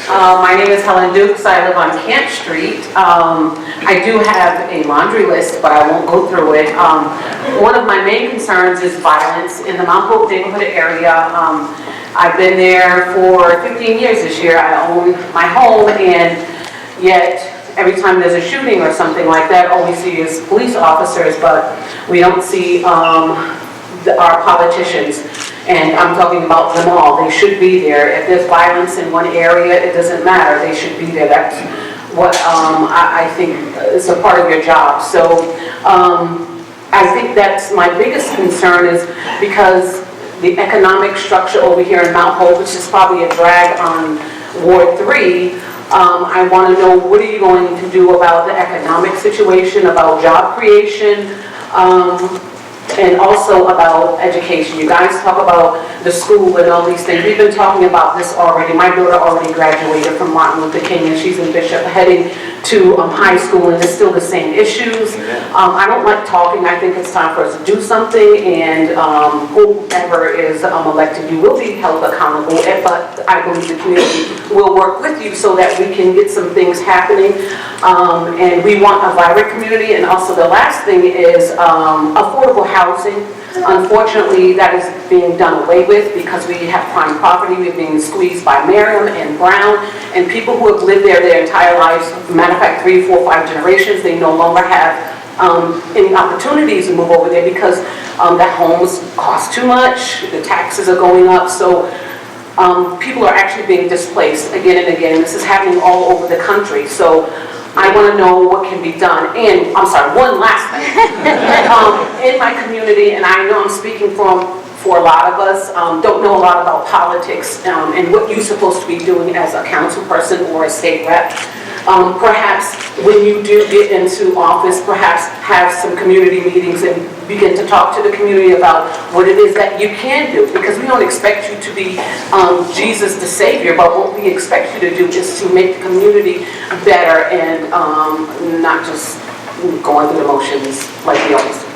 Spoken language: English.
My name is Helen Dukes. I live on Camp Street. I do have a laundry list, but I won't go through it. One of my main concerns is violence in the Mount Hope neighborhood area. I've been there for 15 years this year. I own my home, and yet every time there's a shooting or something like that, all we see is police officers, but we don't see our politicians. And I'm talking about them all. They should be there. If there's violence in one area, it doesn't matter. They should be there. That's what I think is a part of your job. So I think that's my biggest concern, is because the economic structure over here in Mount Hope, which is probably a drag on Ward 3, I want to know, what are you going to do about the economic situation, about job creation, and also about education. You guys talk about the school and all these things. We've been talking about this already. My daughter already graduated from Martin Luther King, and she's in Bishop, heading to high school, and it's still the same issues. I don't like talking. I think it's time for us to do something, and whoever is elected, you will be held accountable, but I believe the community will work with you so that we can get some things happening, and we want a vibrant community. And also the last thing is affordable housing. Unfortunately, that is being done away with because we have prime property. We're being squeezed by Merriam and Brown, and people who have lived there their entire lives, matter of fact, 3, 4, 5 generations, they no longer have any opportunities to move over there because the homes cost too much, the taxes are going up, so people are actually being displaced again and again. This is happening all over the country. So I want to know what can be done. And I'm sorry, one last thing. In my community, and I know I'm speaking for a lot of us, don't know a lot about politics and what you're supposed to be doing as a council person or a state rep. Perhaps when you do get into office, perhaps have some community meetings and begin to talk to the community about what it is that you can do, because we don't expect you to be Jesus the Savior, but what we expect you to do is to make the community better and not just going through the motions like we always do.